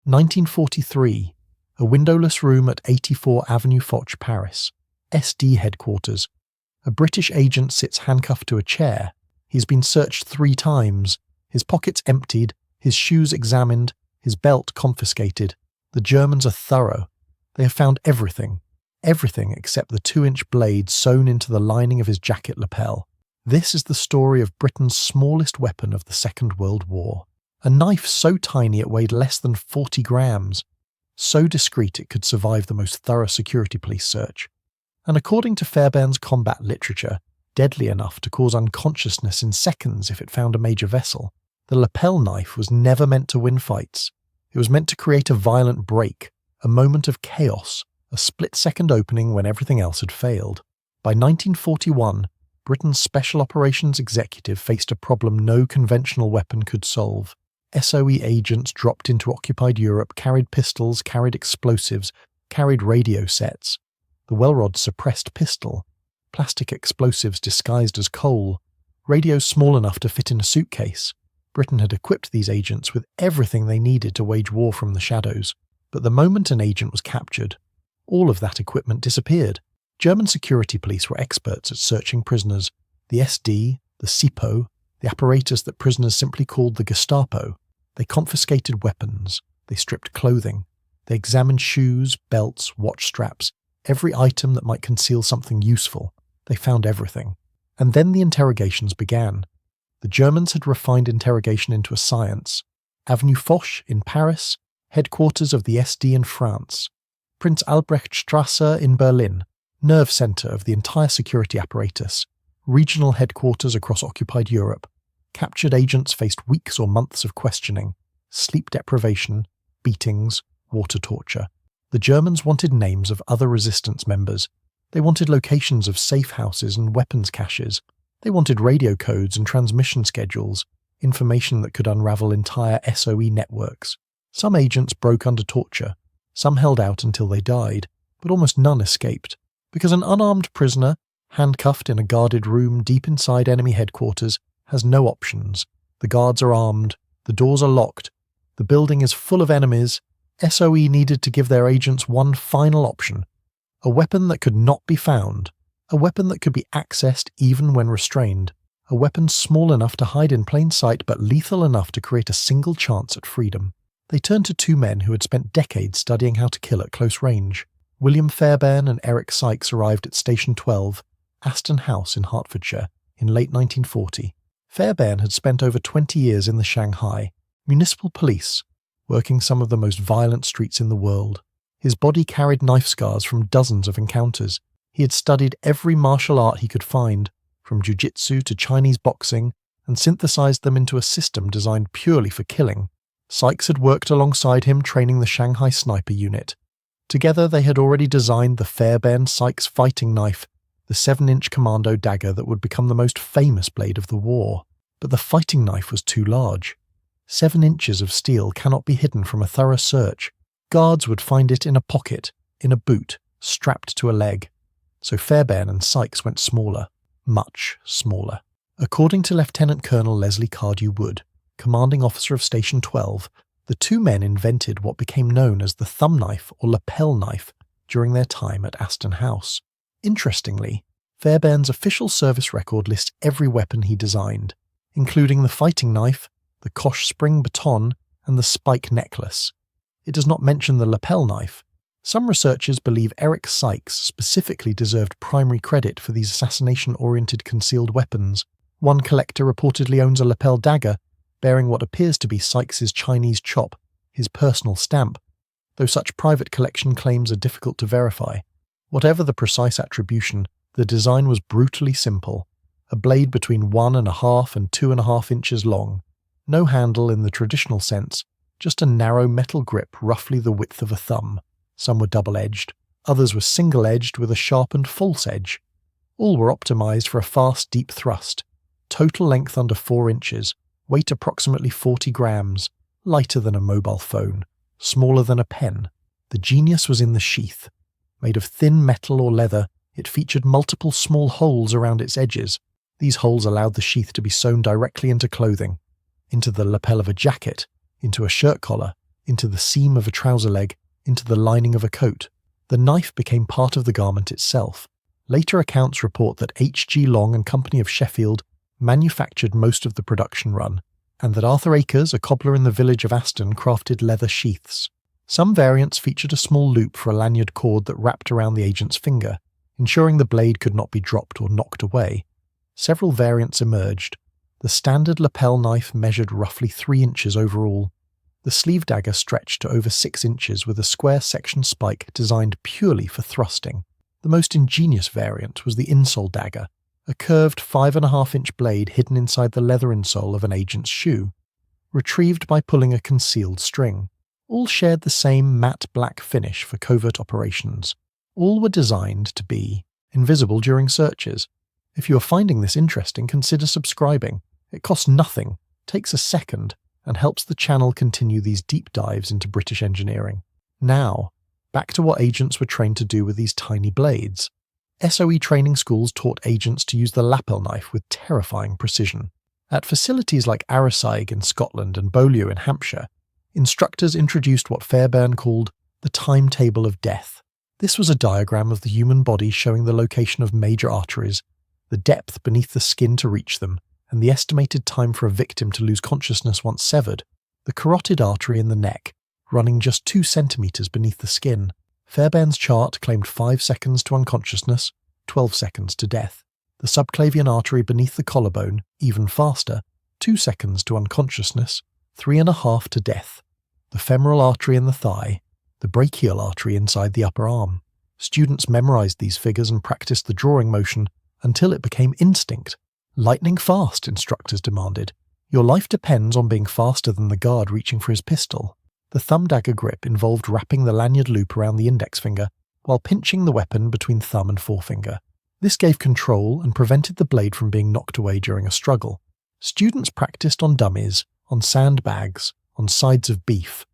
1943. A windowless room at 84 Avenue Foch, Paris. SD headquarters. A British agent sits handcuffed to a chair. He's been searched 3 times. His pockets emptied, his shoes examined, his belt confiscated. The Germans are thorough. They have found everything. Everything except the 2-inch blade sewn into the lining of his jacket lapel. This is the story of Britain's smallest weapon of the Second World War. A knife so tiny it weighed less than 40 grams. So discreet it could survive the most thorough security police search. And according to Fairbairn's combat literature, deadly enough to cause unconsciousness in seconds if it found a major vessel. The lapel knife was never meant to win fights. It was meant to create a violent break, a moment of chaos, a split-second opening when everything else had failed. By 1941, Britain's Special Operations Executive faced a problem no conventional weapon could solve. SOE agents dropped into occupied Europe, carried pistols, carried explosives, carried radio sets. The Welrod suppressed pistol, plastic explosives disguised as coal, radios small enough to fit in a suitcase. Britain had equipped these agents with everything they needed to wage war from the shadows. But the moment an agent was captured, all of that equipment disappeared. German security police were experts at searching prisoners. The SD, the SIPO, the apparatus that prisoners simply called the Gestapo. They confiscated weapons. They stripped clothing. They examined shoes, belts, watch straps, every item that might conceal something useful. They found everything. And then the interrogations began. The Germans had refined interrogation into a science. Avenue Foch in Paris, headquarters of the SD in France. Prince Albrechtstrasse in Berlin, nerve centre of the entire security apparatus. Regional headquarters across occupied Europe. Captured agents faced weeks or months of questioning, sleep deprivation, beatings, water torture. The Germans wanted names of other resistance members. They wanted locations of safe houses and weapons caches. They wanted radio codes and transmission schedules, information that could unravel entire SOE networks. Some agents broke under torture. Some held out until they died, but almost none escaped, because an unarmed prisoner, handcuffed in a guarded room deep inside enemy headquarters, has no options. The guards are armed, the doors are locked, the building is full of enemies. SOE needed to give their agents one final option. A weapon that could not be found. A weapon that could be accessed even when restrained. A weapon small enough to hide in plain sight but lethal enough to create a single chance at freedom. They turned to 2 men who had spent decades studying how to kill at close range. William Fairbairn and Eric Sykes arrived at Station 12, Aston House in Hertfordshire, in late 1940. Fairbairn had spent over 20 years in the Shanghai Municipal Police, working some of the most violent streets in the world. His body carried knife scars from dozens of encounters. He had studied every martial art he could find, from jiu-jitsu to Chinese boxing, and synthesized them into a system designed purely for killing. Sykes had worked alongside him training the Shanghai Sniper Unit. Together they had already designed the Fairbairn-Sykes fighting knife, the 7-inch commando dagger that would become the most famous blade of the war. But the fighting knife was too large. 7 inches of steel cannot be hidden from a thorough search. Guards would find it in a pocket, in a boot, strapped to a leg. So Fairbairn and Sykes went smaller, much smaller. According to Lieutenant Colonel Leslie Cardew-Wood, commanding officer of Station 12, the 2 men invented what became known as the thumb knife or lapel knife during their time at Aston House. Interestingly, Fairbairn's official service record lists every weapon he designed, including the fighting knife, the Koch spring baton, and the spike necklace. It does not mention the lapel knife. Some researchers believe Eric Sykes specifically deserved primary credit for these assassination-oriented concealed weapons. One collector reportedly owns a lapel dagger, bearing what appears to be Sykes's Chinese chop, his personal stamp, though such private collection claims are difficult to verify. Whatever the precise attribution, the design was brutally simple. A blade between 1.5 and 2.5 inches long. No handle in the traditional sense, just a narrow metal grip roughly the width of a thumb. Some were double-edged, others were single-edged with a sharpened false edge. All were optimized for a fast, deep thrust. Total length under 4 inches, weight approximately 40 grams, lighter than a mobile phone, smaller than a pen. The genius was in the sheath. Made of thin metal or leather, it featured multiple small holes around its edges. These holes allowed the sheath to be sewn directly into clothing, into the lapel of a jacket, into a shirt collar, into the seam of a trouser leg, into the lining of a coat. The knife became part of the garment itself. Later accounts report that H.G. Long and Company of Sheffield manufactured most of the production run, and that Arthur Akers, a cobbler in the village of Aston, crafted leather sheaths. Some variants featured a small loop for a lanyard cord that wrapped around the agent's finger, ensuring the blade could not be dropped or knocked away. Several variants emerged. The standard lapel knife measured roughly 3 inches overall. The sleeve dagger stretched to over 6 inches with a square section spike designed purely for thrusting. The most ingenious variant was the insole dagger, a curved 5.5-inch blade hidden inside the leather insole of an agent's shoe, retrieved by pulling a concealed string. All shared the same matte black finish for covert operations. All were designed to be invisible during searches. If you are finding this interesting, consider subscribing. It costs nothing, takes a second, and helps the channel continue these deep dives into British engineering. Now, back to what agents were trained to do with these tiny blades. SOE training schools taught agents to use the lapel knife with terrifying precision. At facilities like Arisaig in Scotland and Beaulieu in Hampshire, instructors introduced what Fairbairn called the timetable of death. This was a diagram of the human body showing the location of major arteries, the depth beneath the skin to reach them, and the estimated time for a victim to lose consciousness once severed. The carotid artery in the neck, running just 2 centimeters beneath the skin. Fairbairn's chart claimed 5 seconds to unconsciousness, 12 seconds to death. The subclavian artery beneath the collarbone, even faster, 2 seconds to unconsciousness, 3.5 to death. The femoral artery in the thigh, the brachial artery inside the upper arm. Students memorized these figures and practiced the drawing motion until it became instinct. Lightning fast, instructors demanded. Your life depends on being faster than the guard reaching for his pistol. The thumb dagger grip involved wrapping the lanyard loop around the index finger while pinching the weapon between thumb and forefinger. This gave control and prevented the blade from being knocked away during a struggle. Students practiced on dummies, on sandbags, on sides of beef.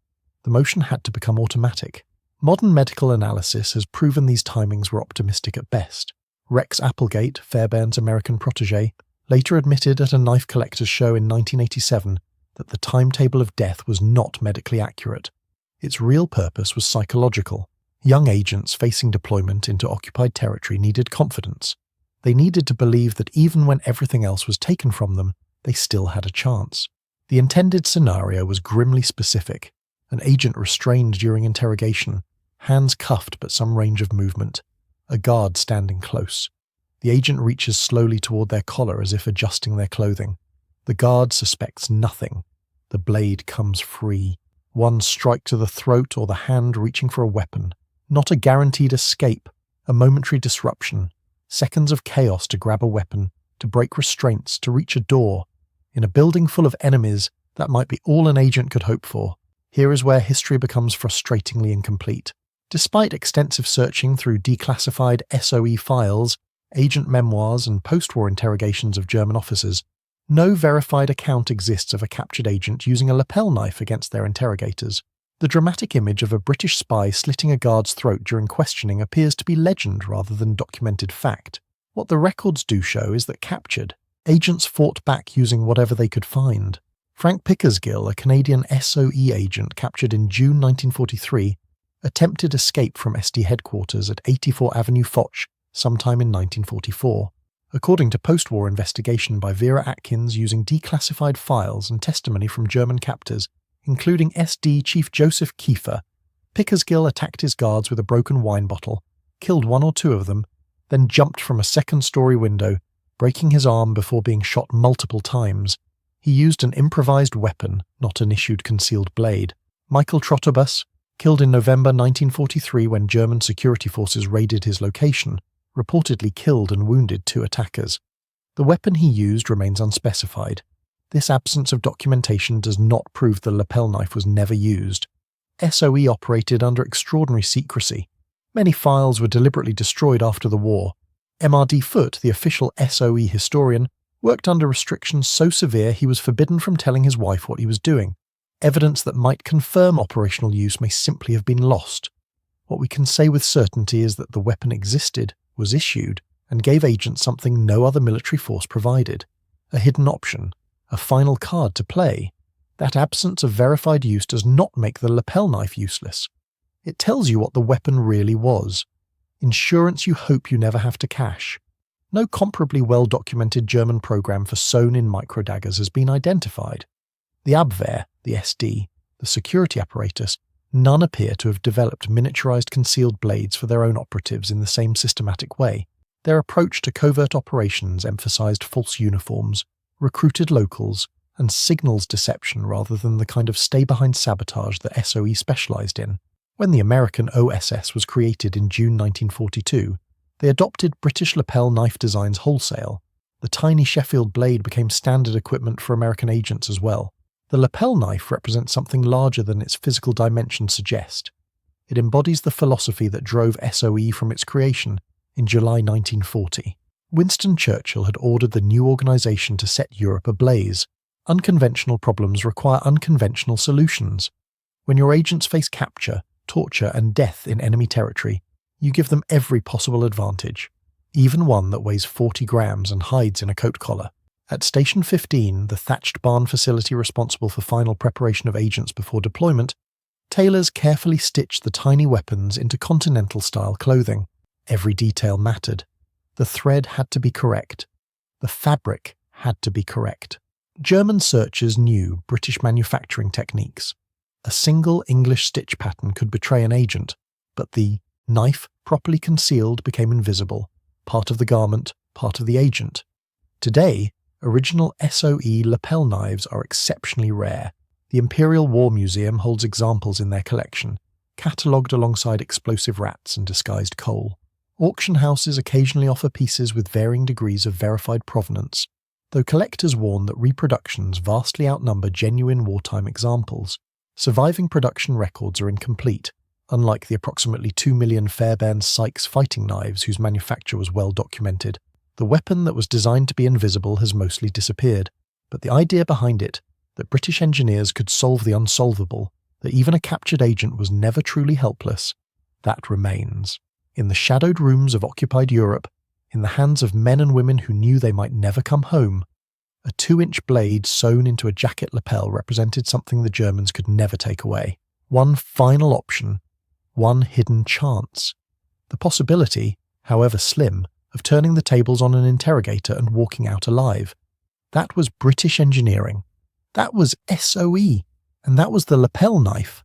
The motion had to become automatic. Modern medical analysis has proven these timings were optimistic at best. Rex Applegate, Fairbairn's American protégé, later admitted at a knife collector's show in 1987 that the timetable of death was not medically accurate. Its real purpose was psychological. Young agents facing deployment into occupied territory needed confidence. They needed to believe that even when everything else was taken from them, they still had a chance. The intended scenario was grimly specific. An agent restrained during interrogation, hands cuffed but some range of movement, a guard standing close. The agent reaches slowly toward their collar as if adjusting their clothing. The guard suspects nothing. The blade comes free. One strike to the throat or the hand reaching for a weapon. Not a guaranteed escape, a momentary disruption. Seconds of chaos to grab a weapon, to break restraints, to reach a door. In a building full of enemies, that might be all an agent could hope for. Here is where history becomes frustratingly incomplete. Despite extensive searching through declassified SOE files, agent memoirs and post-war interrogations of German officers, no verified account exists of a captured agent using a lapel knife against their interrogators. The dramatic image of a British spy slitting a guard's throat during questioning appears to be legend rather than documented fact. What the records do show is that captured, agents fought back using whatever they could find. Frank Pickersgill, a Canadian SOE agent captured in June 1943, attempted escape from SD headquarters at 84 Avenue Foch sometime in 1944. According to post-war investigation by Vera Atkins using declassified files and testimony from German captors, including SD Chief Joseph Kiefer, Pickersgill attacked his guards with a broken wine bottle, killed 1 or 2 of them, then jumped from a second-story window, breaking his arm before being shot multiple times. He used an improvised weapon, not an issued concealed blade. Michael Trotterbus, killed in November 1943 when German security forces raided his location, reportedly killed and wounded 2 attackers. The weapon he used remains unspecified. This absence of documentation does not prove the lapel knife was never used. SOE operated under extraordinary secrecy. Many files were deliberately destroyed after the war. MRD Foote, the official SOE historian, worked under restrictions so severe he was forbidden from telling his wife what he was doing. Evidence that might confirm operational use may simply have been lost. What we can say with certainty is that the weapon existed, was issued, and gave agents something no other military force provided. A hidden option, a final card to play. That absence of verified use does not make the lapel knife useless. It tells you what the weapon really was. Insurance you hope you never have to cash. No comparably well-documented German program for sewn-in microdaggers has been identified. The Abwehr, the SD, the security apparatus, none appear to have developed miniaturized concealed blades for their own operatives in the same systematic way. Their approach to covert operations emphasized false uniforms, recruited locals, and signals deception rather than the kind of stay-behind sabotage that SOE specialized in. When the American OSS was created in June 1942, they adopted British lapel knife designs wholesale. The tiny Sheffield blade became standard equipment for American agents as well. The lapel knife represents something larger than its physical dimensions suggest. It embodies the philosophy that drove SOE from its creation in July 1940. Winston Churchill had ordered the new organization to set Europe ablaze. Unconventional problems require unconventional solutions. When your agents face capture, torture, and death in enemy territory, you give them every possible advantage, even one that weighs 40 grams and hides in a coat collar. At Station 15, the thatched barn facility responsible for final preparation of agents before deployment, tailors carefully stitched the tiny weapons into continental-style clothing. Every detail mattered. The thread had to be correct. The fabric had to be correct. German searchers knew British manufacturing techniques. A single English stitch pattern could betray an agent, but the knife properly concealed became invisible, part of the garment, part of the agent. Today, original SOE lapel knives are exceptionally rare. The Imperial War Museum holds examples in their collection, catalogued alongside explosive rats and disguised coal. Auction houses occasionally offer pieces with varying degrees of verified provenance, though collectors warn that reproductions vastly outnumber genuine wartime examples. Surviving production records are incomplete, unlike the approximately 2 million Fairbairn Sykes fighting knives whose manufacture was well documented. The weapon that was designed to be invisible has mostly disappeared, but the idea behind it, that British engineers could solve the unsolvable, that even a captured agent was never truly helpless, that remains. In the shadowed rooms of occupied Europe, in the hands of men and women who knew they might never come home, a 2-inch blade sewn into a jacket lapel represented something the Germans could never take away. One final option, one hidden chance. The possibility, however slim, of turning the tables on an interrogator and walking out alive. That was British engineering. That was SOE. And that was the lapel knife.